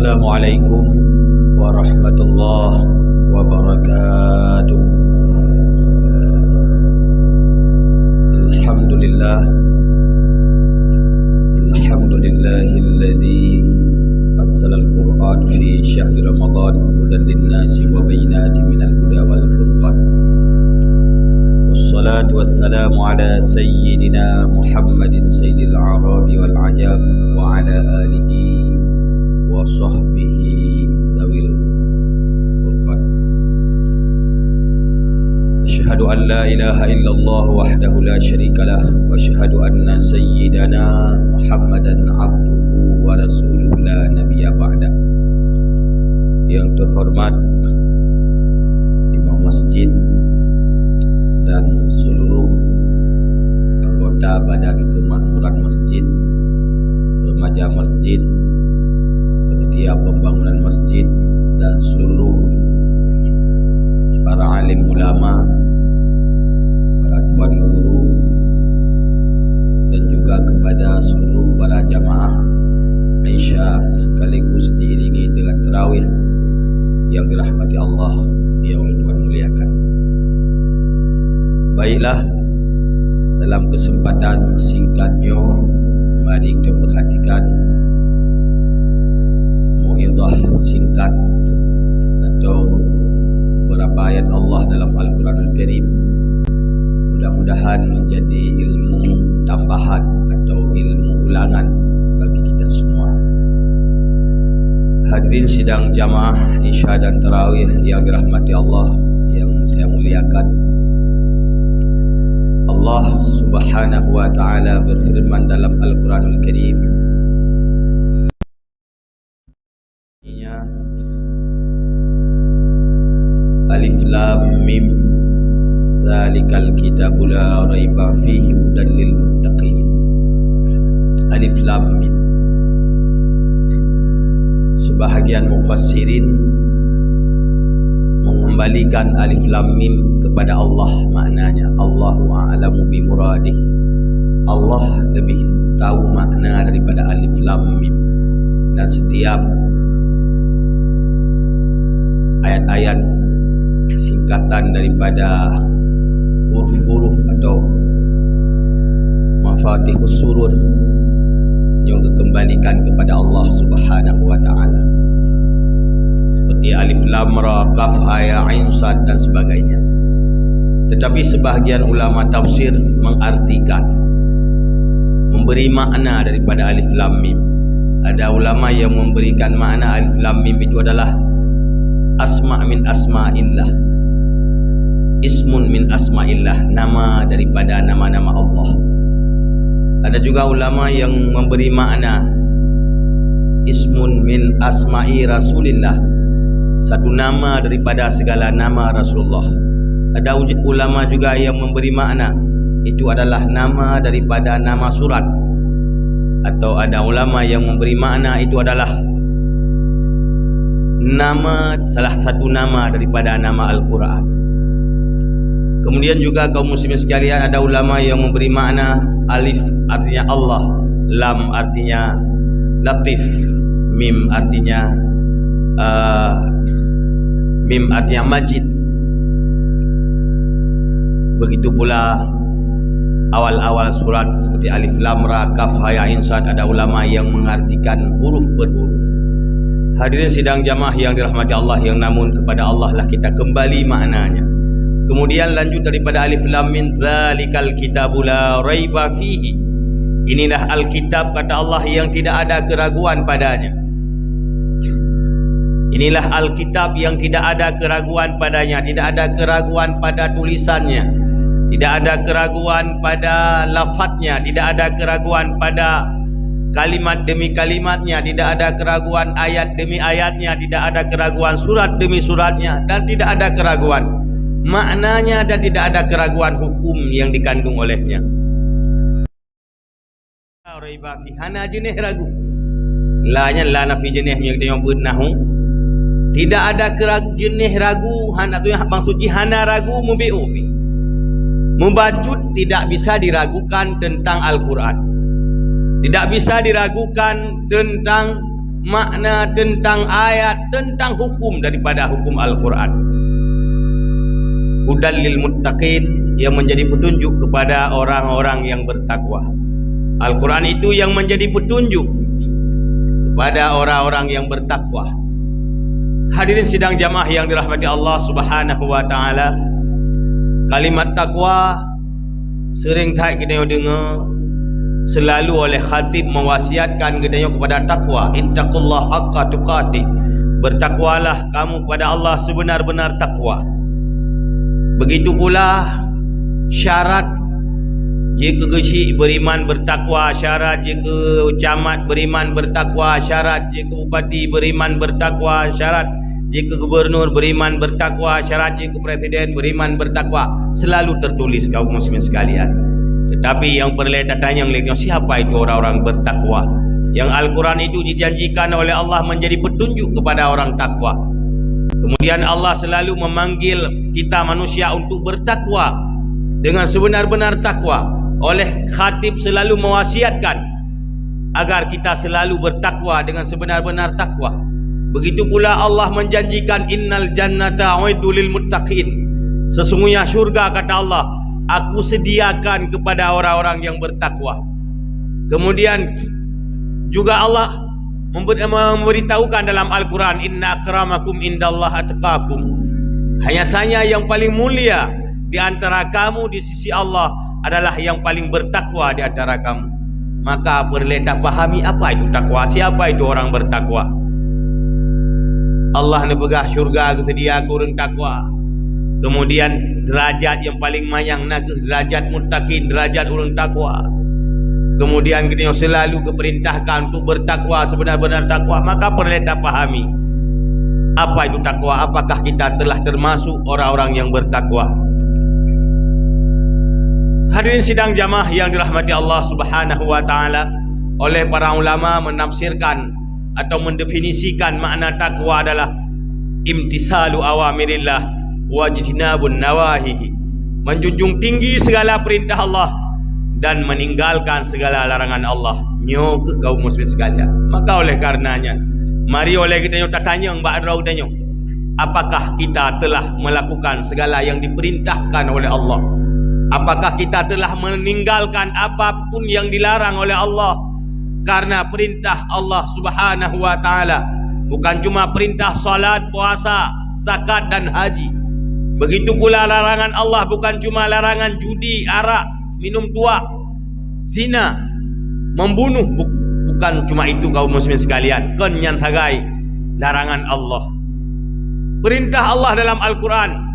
Assalamualaikum warahmatullahi wabarakatuh. Alhamdulillahilladzi anzalal Qur'an fi syahri Ramadan hudan linnasi wa bayyinatin minal huda wal furqan. Wassalatu wassalamu ala sayyidina Muhammadin sayyidil a'rabi wal ajab wa ala alihi wa sahbihi dawil furqan. Asyhadu an la ilaha illallah wahdahu la syarikalah wa asyhadu anna sayyidana Muhammadan abduhu wa rasuluhu la nabiyya ba'da. Yang terhormat Imam Masjid dan seluruh anggota Badan Kemakmuran Masjid, remaja masjid, panitia pembangunan masjid, dan seluruh para alim ulama, para tuan guru, dan juga kepada seluruh para jamaah Aisyah sekaligus diiringi dengan tarawih yang dirahmati Allah yang Tuhan muliakan. Baiklah, dalam kesempatan singkatnya mari kita perhatikan mu'idhah singkat atau beberapa ayat Allah dalam Al-Quranul Karim. Mudah-mudahan menjadi ilmu tambahan atau ilmu ulangan bagi kita semua. Hadirin sidang jamaah Isya dan Tarawih yang dirahmati Allah yang saya muliakan, Allah Subhanahu wa taala berfirman dalam Al-Quranul Karim, Alif Lam Mim Dzalikal kitabu la raiba fihi hudan lil muttaqin. Alif Lam Mim. Sebahagian mufassirin mengembalikan Alif Lam Mim kepada Allah, maknanya Allahu a'lamu bi muradih. Allah lebih tahu makna daripada Alif Lam Mim. Dan setiap ayat-ayat singkatan daripada huruf-huruf atau mafatihus surur yang dikembalikan kepada Allah Subhanahu wa taala, seperti alif lam ra kaf ha ya ain sad dan sebagainya. Tetapi sebahagian ulama tafsir mengartikan, memberi makna daripada alif lam mim. Ada ulama yang memberikan makna alif lam mim itu adalah asma' min asma'illah, ismun min asma'illah, nama daripada nama-nama Allah. Ada juga ulama yang memberi makna ismun min asma'i Rasulillah, satu nama daripada segala nama Rasulullah. Ada ulama juga yang memberi makna itu adalah nama daripada nama surat. Atau ada ulama yang memberi makna itu adalah nama, salah satu nama daripada nama Al-Quran. Kemudian juga kaum muslimin sekalian, ada ulama yang memberi makna alif artinya Allah, lam artinya latif, mim artinya majid. Begitu pula awal-awal surat seperti alif lam ra kaf ha ya ain sad, ada ulama yang mengartikan huruf berhuruf. Hadirin sidang jamaah yang dirahmati Allah, yang namun kepada Allah lah kita kembali maknanya. Kemudian lanjut daripada alif lam mim dzalikal kitabu la raiba fihi. Inilah Alkitab, kata Allah, yang tidak ada keraguan padanya. Inilah Alkitab yang tidak ada keraguan padanya, tidak ada keraguan pada tulisannya, tidak ada keraguan pada lafadznya, tidak ada keraguan pada kalimat demi kalimatnya, tidak ada keraguan ayat demi ayatnya, tidak ada keraguan surat demi suratnya, dan tidak ada keraguan maknanya, dan tidak ada keraguan hukum yang dikandung olehnya. Hana jenis ragu, lanya la nafi jenis yang kita nyebut nahu, tidak ada jenis ragu. Hana tu yang maksud hana ragu mubi'ubi, mubacut, tidak bisa diragukan tentang Al-Quran, tidak bisa diragukan tentang makna, tentang ayat, tentang hukum daripada hukum Al-Quran. Hudal lil muttaqin, yang menjadi petunjuk kepada orang-orang yang bertakwa. Al-Quran itu yang menjadi petunjuk kepada orang-orang yang bertakwa. Hadirin sidang jamaah yang dirahmati Allah Subhanahu wa taala, kalimat takwa sering tak kita dengar, selalu oleh khatib mewasiatkan kita kepada takwa. Ittaqullah haqqa tuqatih, bertakwalah kamu kepada Allah sebenar-benar takwa. Begitu pula syarat jika gesik beriman bertakwa, syarat jika camat beriman bertakwa, syarat jika bupati beriman bertakwa, syarat jika gubernur beriman bertakwa, syarat jika presiden beriman bertakwa, selalu tertulis kaum muslimin sekalian. Tetapi yang perlu kita tanya, siapa itu orang-orang bertakwa? Yang Al-Quran itu dijanjikan oleh Allah menjadi petunjuk kepada orang takwa. Kemudian Allah selalu memanggil kita manusia untuk bertakwa dengan sebenar-benar takwa. Oleh khatib selalu mewasiatkan agar kita selalu bertakwa dengan sebenar-benar takwa. Begitu pula Allah menjanjikan innal jannata uiddu lil muttaqin, sesungguhnya syurga kata Allah aku sediakan kepada orang-orang yang bertakwa. Kemudian juga Allah memberitahukan dalam Al-Quran, inna akramakum indallahi atqakum, hanya saja yang paling mulia di antara kamu di sisi Allah adalah yang paling bertakwa di antara kamu. Maka perlu kita pahami apa itu takwa, siapa itu orang bertakwa. Allah nebegah syurga kesedia ke orang takwa. Kemudian derajat yang paling mayang nak derajat muttaqin, derajat orang takwa. Kemudian kita selalu keperintahkan untuk bertakwa sebenar-benar takwa. Maka perlu kita pahami apa itu takwa, apakah kita telah termasuk orang-orang yang bertakwa. Hadirin sidang jamaah yang dirahmati Allah Subhanahu wa taala, oleh para ulama menafsirkan atau mendefinisikan makna takwa adalah imtisalu awamirillah wa jtinabun nawahihi, menjunjung tinggi segala perintah Allah dan meninggalkan segala larangan Allah. Nyo ke kaum muslim sekalian. Maka oleh karenanya mari oleh kita tanya mbak Rau tanya, apakah kita telah melakukan segala yang diperintahkan oleh Allah? Apakah kita telah meninggalkan apapun yang dilarang oleh Allah? Karena perintah Allah Subhanahu wa taala bukan cuma perintah salat, puasa, zakat dan haji. Begitu pula larangan Allah bukan cuma larangan judi, arak, minum tua, zina, membunuh, bukan cuma itu kaum muslimin sekalian. Kenyan hagai larangan Allah. Perintah Allah dalam Al-Quran.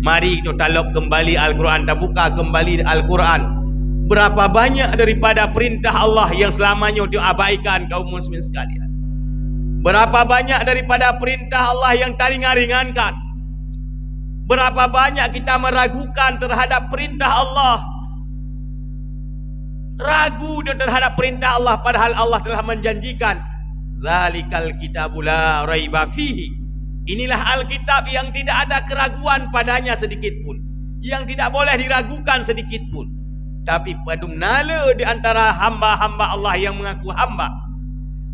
Mari kita talok kembali Al-Quran, kita buka kembali Al-Quran. Berapa banyak daripada perintah Allah yang selamanya diabaikan kaum muslimin sekalian. Berapa banyak daripada perintah Allah yang tak ringan-ringankan. Berapa banyak kita meragukan terhadap perintah Allah. Ragu terhadap perintah Allah padahal Allah telah menjanjikan zalikal kitabul la raiba fihi. Inilah Alkitab yang tidak ada keraguan padanya sedikit pun, yang tidak boleh diragukan sedikit pun. Tapi padum nala di antara hamba-hamba Allah yang mengaku hamba,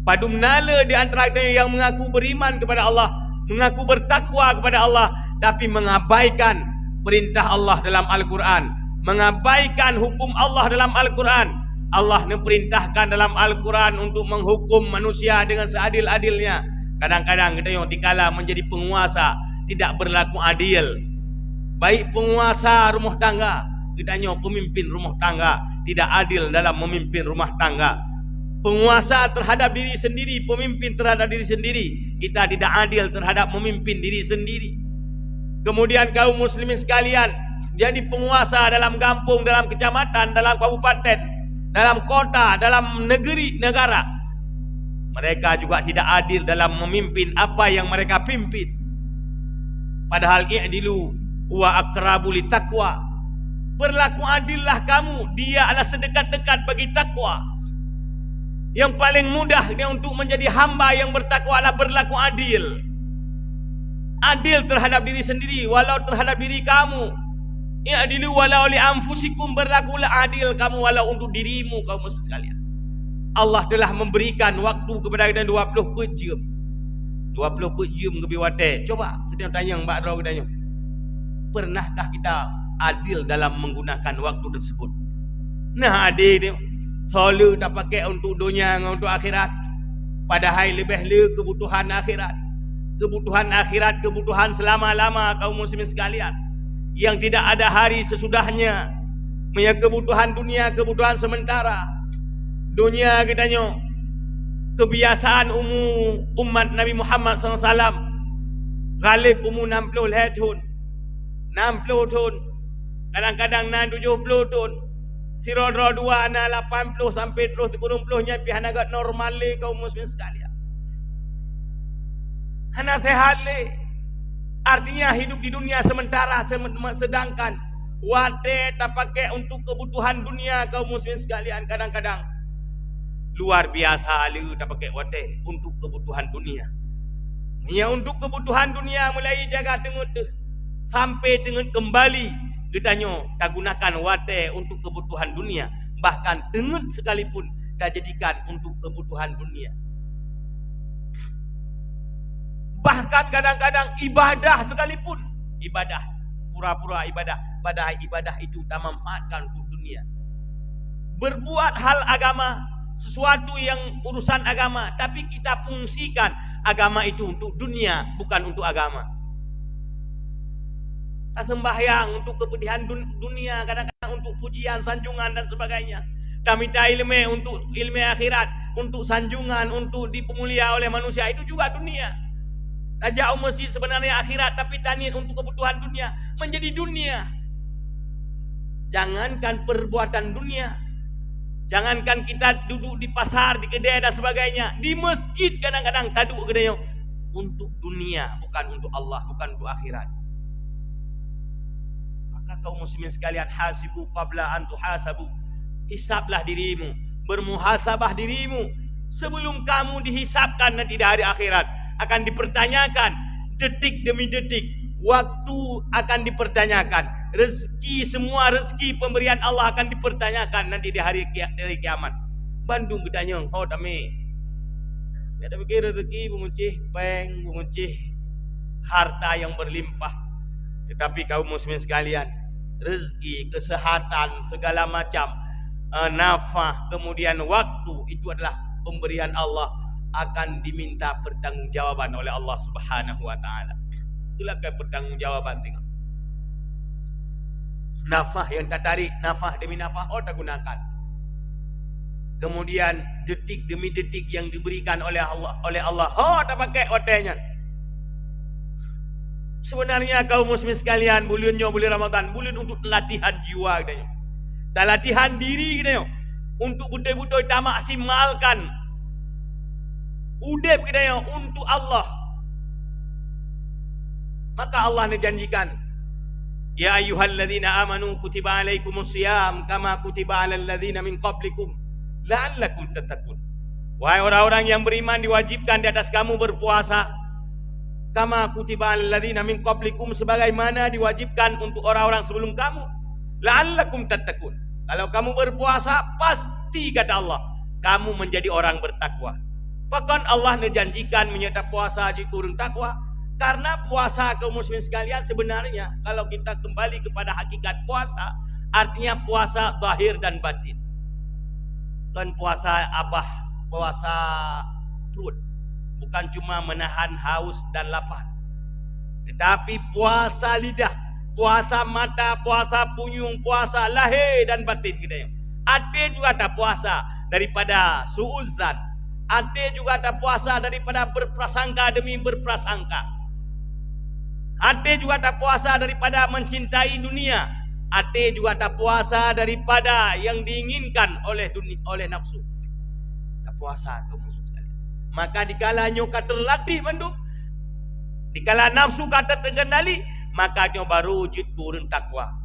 padum nala di antara yang mengaku beriman kepada Allah, mengaku bertakwa kepada Allah, tapi mengabaikan perintah Allah dalam Al-Quran, mengabaikan hukum Allah dalam Al-Quran. Allah memerintahkan dalam Al-Quran untuk menghukum manusia dengan seadil-adilnya. Kadang-kadang kita yang dikala menjadi penguasa tidak berlaku adil. Baik penguasa rumah tangga, kita yang pemimpin rumah tangga tidak adil dalam memimpin rumah tangga. Penguasa terhadap diri sendiri, pemimpin terhadap diri sendiri, kita tidak adil terhadap memimpin diri sendiri. Kemudian kaum muslimin sekalian, jadi penguasa dalam kampung, dalam kecamatan, dalam kabupaten, dalam kota, dalam negeri, negara, mereka juga tidak adil dalam memimpin apa yang mereka pimpin. Padahal i'dilu wa aqrabu litaqwa, berlaku adillah kamu, dia adalah sedekat-dekat bagi takwa. Yang paling mudah dia untuk menjadi hamba yang bertakwa adalah berlaku adil. Adil terhadap diri sendiri, walau terhadap diri kamu. I'dilu walau li anfusikum, berlakulah adil kamu walau untuk dirimu kaum muslim sekalian. Allah telah memberikan waktu kepada kita 24 jam. 24 jam lebih wadah. Coba kita tanya Mbak Dro, kita tanya. Pernahkah kita adil dalam menggunakan waktu tersebut? Nah, adil dia. Selalu tak pakai untuk dunia untuk akhirat. Padahal lebih kebutuhan akhirat. Kebutuhan akhirat, kebutuhan selama-lama kaum muslimin sekalian. Yang tidak ada hari sesudahnya. Punya kebutuhan dunia, kebutuhan sementara. Dunia katanya kebiasaan umat Nabi Muhammad SAW galib umur 60 tahun, 60 tahun, kadang-kadang 70 tahun, sirodro 2 na 80 sampai terus 90-nya pihak agak normal le kaum muslimin sekalian. Hana sehat le. Artinya hidup di dunia sementara, sedangkan wate tak pakai untuk kebutuhan dunia kaum muslimin sekalian. Kadang-kadang luar biasa lu tak pakai wate untuk kebutuhan dunia. Ya, untuk kebutuhan dunia mulai jaga tengah sampai dengan kembali kitanya tak gunakan wate untuk kebutuhan dunia, bahkan tengah sekalipun tak jadikan untuk kebutuhan dunia. Bahkan kadang-kadang ibadah sekalipun, ibadah pura-pura ibadah, padahal ibadah itu tak manfaatkan untuk dunia. Berbuat hal agama, sesuatu yang urusan agama, tapi kita fungsikan agama itu untuk dunia, bukan untuk agama. Tak sembahyang untuk kepentingan dunia, kadang-kadang untuk pujian, sanjungan dan sebagainya. Tak minta ilmu untuk ilmu akhirat, untuk sanjungan, untuk dipemulia oleh manusia, itu juga dunia. Tak jauh masjid sebenarnya akhirat, tapi tani untuk kebutuhan dunia, menjadi dunia. Jangankan perbuatan dunia, jangankan kita duduk di pasar, di kedai dan sebagainya, di masjid kadang-kadang taduk kedai untuk dunia, bukan untuk Allah, bukan untuk akhirat. Maka kaum muslimin sekalian, hasibu qabla an tuhasabu. Hisablah dirimu, bermuhasabah dirimu sebelum kamu dihisabkan nanti di hari akhirat. Akan dipertanyakan detik demi detik, waktu akan dipertanyakan, rezeki, semua rezeki pemberian Allah akan dipertanyakan nanti di hari kiamat. Bandung ketanya, oh tami, kita pikir rezeki mengucih peng, mengucih harta yang berlimpah. Tetapi kaum muslimin sekalian, rezeki, kesehatan, segala macam, nafkah, kemudian waktu, itu adalah pemberian Allah, akan diminta pertanggungjawaban oleh Allah Subhanahu wa taala. Itulah pertanggungjawaban tengok. Nafkah yang tak tarik, nafkah demi nafkah tak gunakan. Kemudian detik demi detik yang diberikan oleh Allah tak pakai otenya. Sebenarnya kaum muslimin sekalian, bulan Ramadan, bulan untuk latihan jiwa katanya. Dan latihan diri katanya, untuk betul-betul kita maksimalkan udep kita untuk Allah. Maka Allah menjanjikan, ya ayyuhalladzina amanu kutiba alaikumusiyam kama kutiba alal ladzina min qablikum la'allakum tattaqun. Wahai orang-orang yang beriman, diwajibkan di atas kamu berpuasa kama kutiba alal ladzina min qablikum, sebagaimana diwajibkan untuk orang-orang sebelum kamu, la'allakum tattaqun. Kalau kamu berpuasa, pasti kata Allah, kamu menjadi orang bertakwa. Bahkan Allah menjanjikan menyertai puasa di turun takwa. Karena puasa kaum muslimin sekalian, sebenarnya kalau kita kembali kepada hakikat puasa, artinya puasa zahir dan batin. Bukan puasa abah, puasa perut. Bukan cuma menahan haus dan lapar, tetapi puasa lidah, puasa mata, puasa punyung, puasa lahir dan batin kita. Ada juga ada puasa daripada su'uzan. Ada juga ada puasa daripada berprasangka demi berprasangka. Ada juga ada puasa daripada mencintai dunia. Ada juga ada puasa daripada yang diinginkan oleh dunia, oleh nafsu. Ada puasa kaum muslimin sekalian. Maka dikala nyoka terlatih bandung, dikala nafsu kata terkendali, maka nyo baru wujud turun takwa.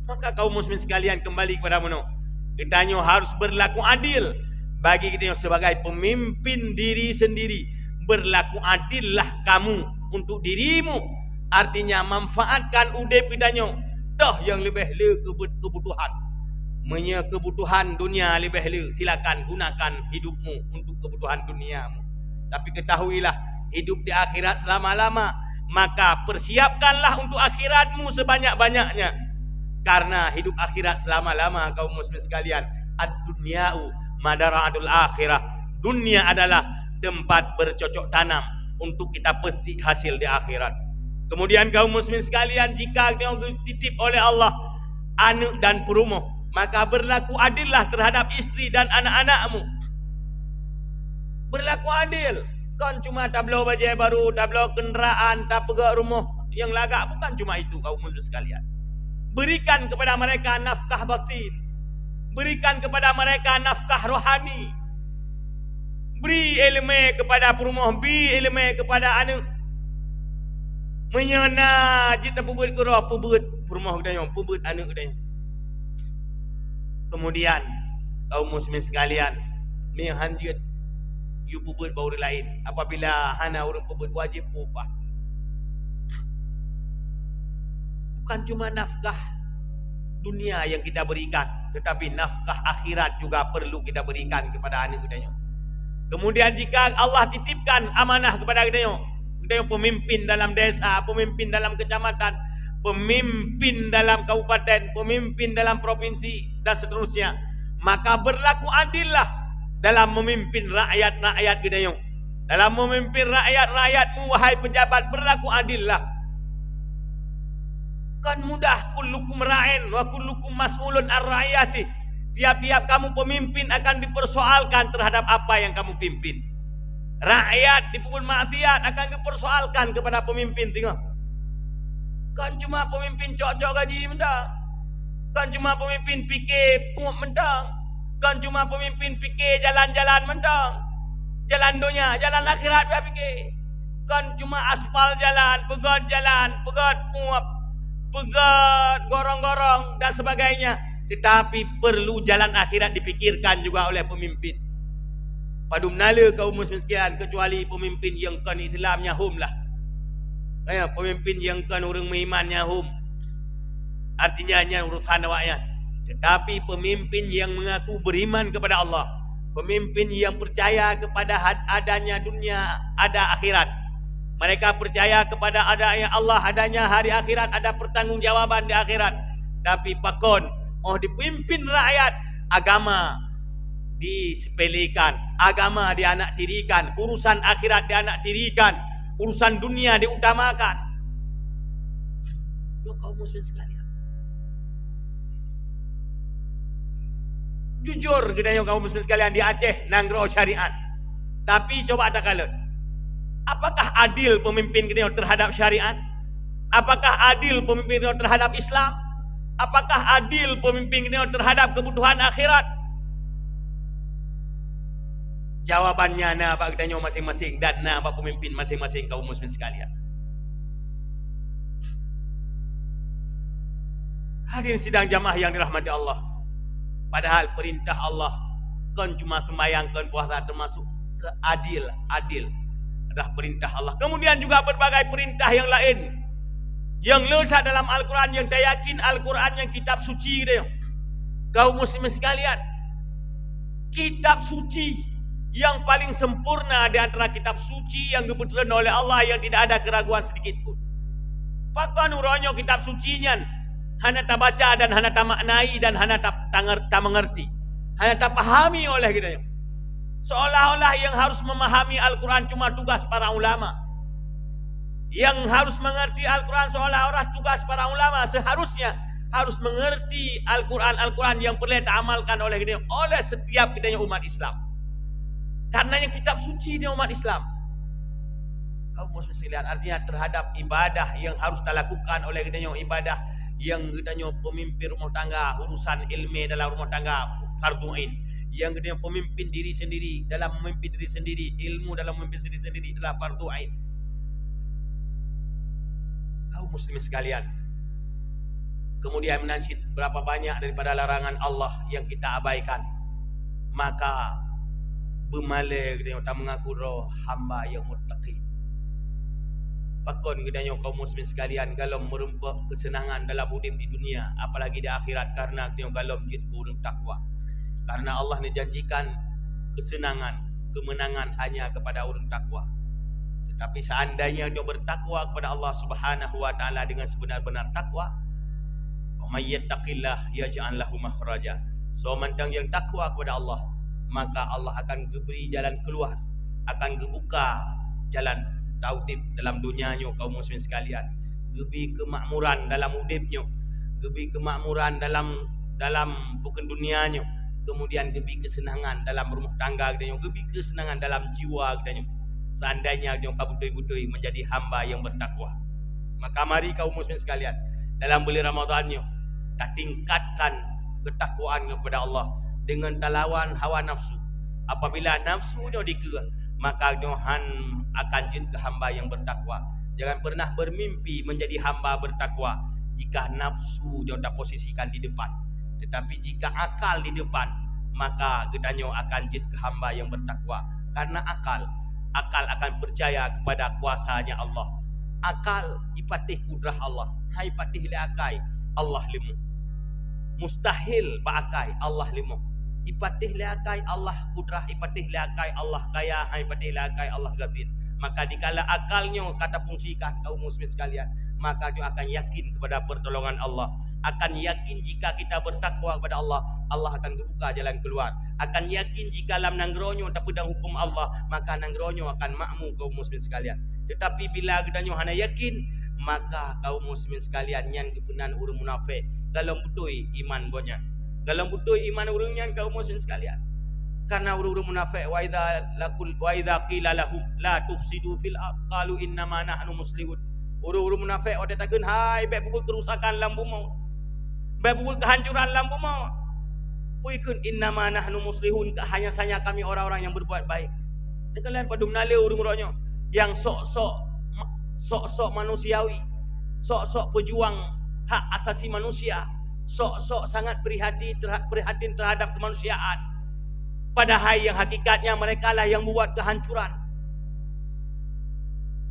Maka kaum muslimin sekalian, kembali kepada mana? Kita nyo harus berlaku adil. Bagi kita sebagai pemimpin diri sendiri, berlaku adillah kamu untuk dirimu. Artinya manfaatkan udep kita nyo, dah yang lebih kebutuhan. kebutuhan dunia lebih hela, silakan gunakan hidupmu untuk kebutuhan duniamu. Tapi ketahuilah, hidup di akhirat selama-lama, maka persiapkanlah untuk akhiratmu sebanyak-banyaknya. Karena hidup akhirat selama-lama, kaum muslimin sekalian, ad-dunya'u madara'atul akhirah. Dunia adalah tempat bercocok tanam untuk kita pasti hasil di akhirat. Kemudian kaum muslimin sekalian, jika kau dititip oleh Allah anak dan perumah, maka berlaku adillah terhadap istri dan anak-anakmu. Berlaku adil. Kan cuma tablo baju baru, tablo kenderaan, tak pegak rumah yang lagak, bukan cuma itu kaum muslimin sekalian. Berikan kepada mereka nafkah batin. Berikan kepada mereka nafkah rohani. Beri ilmu kepada perumah, beri ilmu kepada anak. Menyana jita pubut kurang, pubut perumah kedanya, pubut anak kedanya. Kemudian kaum muslimin sekalian, ni hanjut you pubut bauri lain. Apabila hana urang pubut wajib upah. Bukan cuma nafkah dunia yang kita berikan, tetapi nafkah akhirat juga perlu kita berikan kepada anak kedanya. Kemudian jika Allah titipkan amanah kepada kedanya, pemimpin dalam desa, pemimpin dalam kecamatan, pemimpin dalam kabupaten, pemimpin dalam provinsi dan seterusnya, maka berlaku adillah dalam memimpin rakyat-rakyat gedayung. Dalam memimpin rakyat-rakyatmu, wahai pejabat, berlaku adillah. Kan mudah, kullukum ra'in wa kullukum mas'ulun ar-ra'iyati. Tiap-tiap kamu pemimpin akan dipersoalkan terhadap apa yang kamu pimpin. Rakyat di pupul maksiat akan dipersoalkan kepada pemimpin. Tengok, kan cuma pemimpin cok-cok gaji mentang, kan cuma pemimpin fikir pungut mentang, kan cuma pemimpin fikir jalan-jalan mentang, jalan dunia, jalan akhirat dia fikir, kan cuma aspal jalan, pegat pungut, pegat gorong-gorong dan sebagainya. Tetapi perlu jalan akhirat dipikirkan juga oleh pemimpin. Padu menala kaum muslimin sekalian, kecuali pemimpin yang kan Islamnya hum lah. Pemimpin yang kan orang berimannya hum, artinya hanya urusan awaknya. Tetapi pemimpin yang mengaku beriman kepada Allah, pemimpin yang percaya kepada adanya dunia, ada akhirat. Mereka percaya kepada adanya Allah, adanya hari akhirat, ada pertanggungjawaban di akhirat. Tapi pakon, dipimpin rakyat, agama disepelekan, agama dianak tirikan, urusan akhirat dianak tirikan, urusan dunia diutamakan. Ya kaum muslimin sekalian, jujur kita kaum muslimin sekalian, di Aceh nanggro syariat. Tapi coba ada kalau, apakah adil pemimpin kita terhadap syariat? Apakah adil pemimpin kita terhadap Islam? Apakah adil pemimpin kita terhadap kebutuhan akhirat? Jawabannya na apa kitanya masing-masing, dan na apa pemimpin masing-masing kaum muslimin sekalian. Hadirin sidang jamaah yang dirahmati Allah. Padahal perintah Allah kan cuma sembahyang, kan puasa, termasuk adil adalah perintah Allah. Kemudian juga berbagai perintah yang lain yang letak dalam Al-Quran, yang saya yakin Al-Quran yang kitab suci dia. Kaum muslimin sekalian, kitab suci yang paling sempurna di antara kitab suci yang diputuskan oleh Allah, yang tidak ada keraguan sedikit pun. Pakwan uronyo kitab sucinya hanya tak baca dan hanya tak maknai dan hanya tak mengerti, hanya tak pahami oleh kita. Seolah-olah yang harus memahami Al-Quran cuma tugas para ulama. Yang harus mengerti Al-Quran seolah-olah tugas para ulama. Seharusnya harus mengerti Al-Quran yang perlu diamalkan oleh kita, oleh setiap kita umat Islam. Karena yang kitab suci dia umat Islam. Kaum muslimin sekalian, artinya terhadap ibadah yang harus dilakukan oleh kita, ibadah yang kita pemimpin rumah tangga, urusan ilmu dalam rumah tangga, fardu ain. Yang kita pemimpin diri sendiri, dalam memimpin diri sendiri, ilmu dalam memimpin diri sendiri adalah fardu ain. Kaum muslimin sekalian, kemudian menansyid berapa banyak daripada larangan Allah yang kita abaikan, maka bermala kita tak mengaku roh hamba yang muttaqin. pakon gedanya kaum muslimin sekalian kalau merempak kesenangan dalam hidup di dunia, apalagi di akhirat, karena dia kalau jid kurang takwa. Karena Allah menjanjikan kesenangan, kemenangan hanya kepada orang takwa. Tetapi seandainya dia bertakwa kepada Allah Subhanahu wa taala dengan sebenar-benar takwa, may yattaqillah yaj'al lahu makhraja. So mantang yang takwa kepada Allah, maka Allah akan beri jalan keluar, akan gebuka jalan taudib dalam dunianya kaum muslimin sekalian. Gebi kemakmuran dalam hidupnya, gebi kemakmuran dalam bukan dunianya, kemudian gebi kesenangan dalam rumah tangga gedanya, gebi kesenangan dalam jiwa gedanya. Seandainya dia kabudoi-budoi menjadi hamba yang bertakwa. Maka mari kaum muslimin sekalian, dalam bulan Ramadannya kita tingkatkan ketakwaan kepada Allah dengan talawan hawa nafsu. Apabila nafsunya dikira, maka Tuhan akan jadi hamba yang bertakwa. Jangan pernah bermimpi menjadi hamba bertakwa jika nafsu dia tak posisikan di depan. Tetapi jika akal di depan, maka gedanya akan jadi hamba yang bertakwa. Karena akal akan percaya kepada kuasanya Allah. Akal ipatih kudrah Allah. Hai patih liakai Allah limu. Mustahil baakai Allah limu. Ipatih liakai Allah kudrah, ipatih liakai Allah kaya, hai patih liakai Allah ghafir. Maka dikala akalnya kata fungsikan kaum muslimin sekalian, maka dia akan yakin kepada pertolongan Allah. Akan yakin jika kita bertakwa kepada Allah, Allah akan buka jalan keluar. Akan yakin jika dalam nangronyo tak pedang hukum Allah, maka nangronyo akan makmum kaum muslimin sekalian. Tetapi bila gedanyo hana yakin, maka kaum muslimin sekalian yang kebenaran urang munafik dalam butoi iman gonya. Dalam butoi iman urangnya kaum muslimin sekalian. Karena urang munafik wa idza qila lahum la tufsidu fil ard qalu innama nahnu muslimun. Urang munafik ada takun hai baik pukul kerusakan dalam bumi. Baik pukul kehancuran dalam bumi. Puikun innama nahnu muslihun, hanya saja kami orang-orang yang berbuat baik. Dekalian pada menale urang-urangnya yang sok-sok manusiawi, sok-sok pejuang hak asasi manusia, sok-sok sangat prihatin terhadap kemanusiaan. Padahal yang hakikatnya mereka lah yang membuat kehancuran.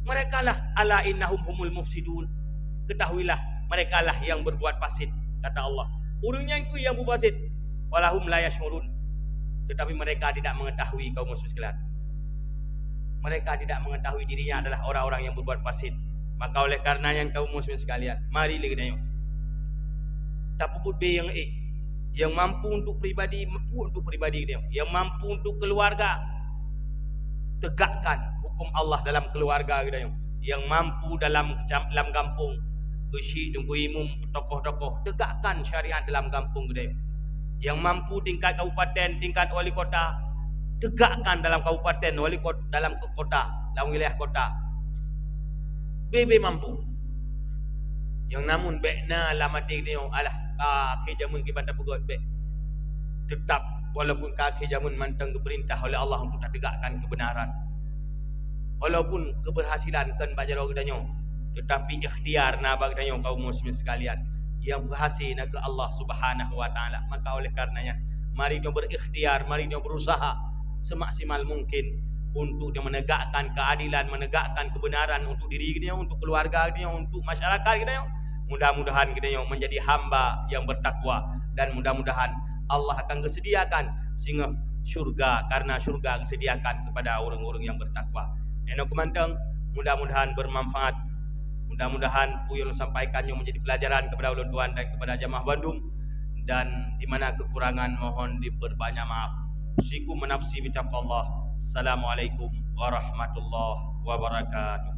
Mereka lah ala innahum humul mufsidun. Ketahuilah mereka lah yang berbuat fasid, kata Allah. Urangnya itu yang berbuat fasid. Walahum la yashurun. Tetapi mereka tidak mengetahui kaum muslimin sekalian. Mereka tidak mengetahui dirinya adalah orang-orang yang berbuat fasid. Maka oleh karenanya kaum muslimin sekalian, mari lihat tapuput be yang mampu untuk pribadi, dia, yang mampu untuk keluarga, tegakkan hukum Allah dalam keluarga dia, yang mampu dalam kampung, bersih tunggu imum tokoh-tokoh, tegakkan syariat dalam kampung dia. Yang mampu tingkat kabupaten, tingkat wali kota, tegakkan dalam kabupaten, wali kota, dalam kota, dalam wilayah kota. BB mampu. Yang namun bekna lamatik dia alah kaki jamun kita pegot bek. Tetap walaupun kaki jamun mantang diperintah oleh Allah untuk tegakkan kebenaran. Walaupun keberhasilan kan bajar orangnya, tetapi ikhtiar na bagdanya kaum muslimin sekalian yang berhasil ke Allah Subhanahu wa taala. Maka oleh karenanya mari kita berikhtiar, mari kita berusaha semaksimal mungkin untuk dia menegakkan keadilan, menegakkan kebenaran untuk diri kita, untuk keluarga kita, untuk masyarakat kita. Mudah-mudahan kita menjadi hamba yang bertakwa, dan mudah-mudahan Allah akan kesediakan sehingga syurga, karena syurga disediakan kepada orang-orang yang bertakwa. Eno kemantang, mudah-mudahan bermanfaat. Mudah-mudahan yang sampaikannya menjadi pelajaran kepada ulun tuan dan kepada jamaah Bandung, dan di mana kekurangan mohon diperbanyak maaf. Usikum menafsi bitaqwallah. Assalamualaikum warahmatullahi wabarakatuh.